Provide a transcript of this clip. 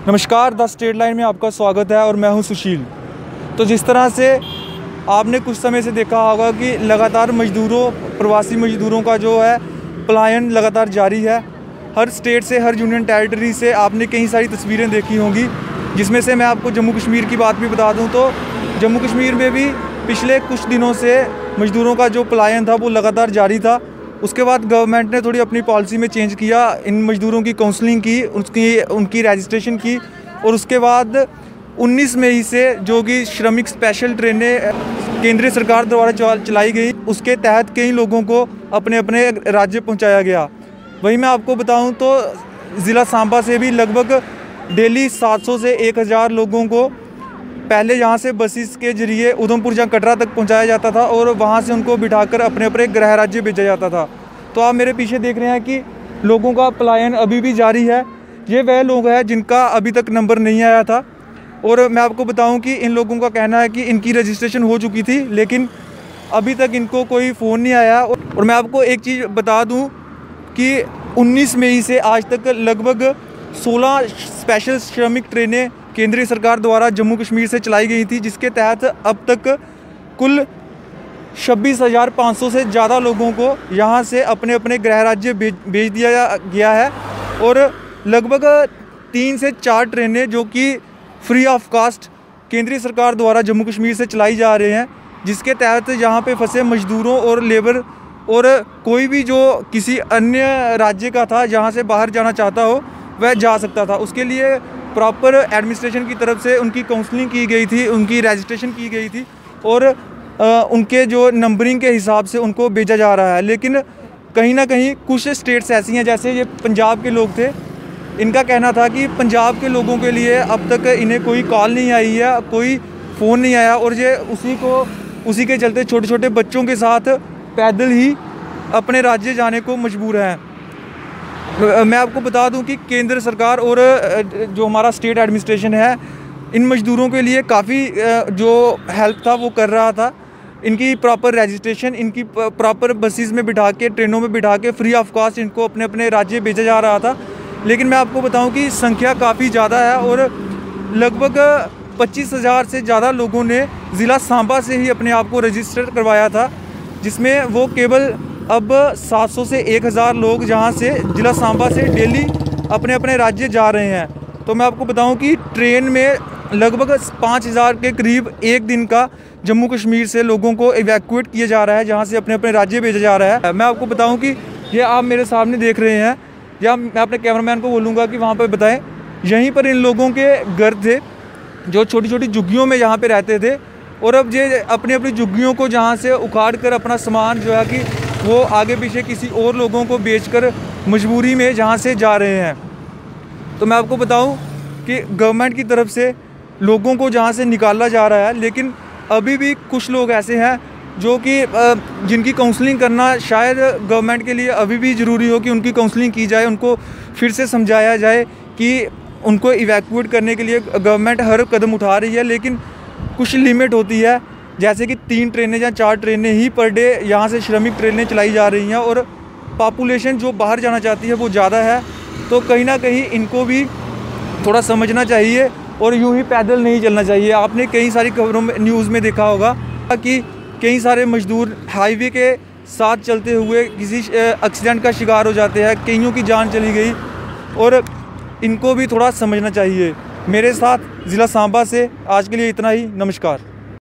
नमस्कार, the straight line में आपका स्वागत है और मैं हूं सुशील। तो जिस तरह से आपने कुछ समय से देखा होगा कि लगातार प्रवासी मज़दूरों का जो है पलायन लगातार जारी है। हर स्टेट से, हर यूनियन टेरिटरी से आपने कई सारी तस्वीरें देखी होंगी, जिसमें से मैं आपको जम्मू कश्मीर की बात भी बता दूं तो जम्मू कश्मीर में भी पिछले कुछ दिनों से मज़दूरों का जो पलायन था वो लगातार जारी था। उसके बाद गवर्नमेंट ने थोड़ी अपनी पॉलिसी में चेंज किया, इन मज़दूरों की काउंसलिंग की, उनकी रजिस्ट्रेशन की और उसके बाद 19 मई से जो कि श्रमिक स्पेशल ट्रेनें केंद्रीय सरकार द्वारा चलाई गई, उसके तहत कई लोगों को अपने अपने राज्य पहुंचाया गया। वहीं मैं आपको बताऊं तो ज़िला सांबा से भी लगभग डेली 700 से 1000 लोगों को पहले यहाँ से बसेस के जरिए उधमपुर या कटरा तक पहुँचाया जाता था और वहाँ से उनको बिठाकर अपने अपने गृह राज्य भेजा जाता था। तो आप मेरे पीछे देख रहे हैं कि लोगों का पलायन अभी भी जारी है। ये वह लोग हैं जिनका अभी तक नंबर नहीं आया था और मैं आपको बताऊं कि इन लोगों का कहना है कि इनकी रजिस्ट्रेशन हो चुकी थी, लेकिन अभी तक इनको कोई फ़ोन नहीं आया। और मैं आपको एक चीज़ बता दूं कि 19 मई से आज तक लगभग 16 स्पेशल श्रमिक ट्रेनें केंद्रीय सरकार द्वारा जम्मू कश्मीर से चलाई गई थी, जिसके तहत अब तक कुल 26,500 से ज़्यादा लोगों को यहाँ से अपने अपने गृह राज्य भेज दिया गया है। और लगभग 3 से 4 ट्रेनें जो कि फ्री ऑफ कास्ट केंद्रीय सरकार द्वारा जम्मू कश्मीर से चलाई जा रहे हैं, जिसके तहत यहाँ पे फंसे मज़दूरों और लेबर और कोई भी जो किसी अन्य राज्य का था जहाँ से बाहर जाना चाहता हो वह जा सकता था। उसके लिए प्रॉपर एडमिनिस्ट्रेशन की तरफ से उनकी काउंसलिंग की गई थी, उनकी रजिस्ट्रेशन की गई थी और उनके जो नंबरिंग के हिसाब से उनको भेजा जा रहा है। लेकिन कहीं ना कहीं कुछ स्टेट्स ऐसी हैं, जैसे ये पंजाब के लोग थे, इनका कहना था कि पंजाब के लोगों के लिए अब तक इन्हें कोई कॉल नहीं आई है, कोई फ़ोन नहीं आया और ये उसी के चलते छोटे छोटे बच्चों के साथ पैदल ही अपने राज्य जाने को मजबूर हैं। मैं आपको बता दूं कि केंद्र सरकार और जो हमारा स्टेट एडमिनिस्ट्रेशन है इन मज़दूरों के लिए काफ़ी जो हेल्प था वो कर रहा था। इनकी प्रॉपर रजिस्ट्रेशन, इनकी प्रॉपर बसेस में बिठा के, ट्रेनों में बिठा के फ्री ऑफ कास्ट इनको अपने अपने राज्य भेजा जा रहा था। लेकिन मैं आपको बताऊं कि संख्या काफ़ी ज़्यादा है और लगभग 25,000 से ज़्यादा लोगों ने ज़िला सांबा से ही अपने आप को रजिस्टर करवाया था, जिसमें वो केवल अब 700 से 1000 लोग जहां से ज़िला सांबा से डेली अपने अपने राज्य जा रहे हैं। तो मैं आपको बताऊं कि ट्रेन में लगभग 5000 के करीब एक दिन का जम्मू कश्मीर से लोगों को इवैक्यूएट किया जा रहा है, जहां से अपने अपने राज्य भेजा जा रहा है। मैं आपको बताऊं कि ये आप मेरे सामने देख रहे हैं, या मैं अपने कैमरामैन को बोलूँगा कि वहाँ पर बताएँ, यहीं पर इन लोगों के घर थे जो छोटी छोटी झुग्गियों में यहाँ पर रहते थे और अब ये अपनी अपनी झुग्गियों को जहाँ से उखाड़ कर अपना सामान जो है कि वो आगे पीछे किसी और लोगों को बेचकर मजबूरी में जहाँ से जा रहे हैं। तो मैं आपको बताऊं कि गवर्नमेंट की तरफ से लोगों को जहाँ से निकाला जा रहा है, लेकिन अभी भी कुछ लोग ऐसे हैं जो कि जिनकी काउंसलिंग करना शायद गवर्नमेंट के लिए अभी भी ज़रूरी हो कि उनकी काउंसलिंग की जाए, उनको फिर से समझाया जाए कि उनको इवैक्यूएट करने के लिए गवर्नमेंट हर कदम उठा रही है, लेकिन कुछ लिमिट होती है। जैसे कि 3 ट्रेनें या 4 ट्रेनें ही पर डे यहाँ से श्रमिक ट्रेनें चलाई जा रही हैं और पॉपुलेशन जो बाहर जाना चाहती है वो ज़्यादा है। तो कहीं ना कहीं इनको भी थोड़ा समझना चाहिए और यूं ही पैदल नहीं चलना चाहिए। आपने कई सारी खबरों में, न्यूज़ में देखा होगा कि कई सारे मज़दूर हाईवे के साथ चलते हुए किसी एक्सीडेंट का शिकार हो जाते हैं, कईयों की जान चली गई और इनको भी थोड़ा समझना चाहिए। मेरे साथ ज़िला सांबा से आज के लिए इतना ही। नमस्कार।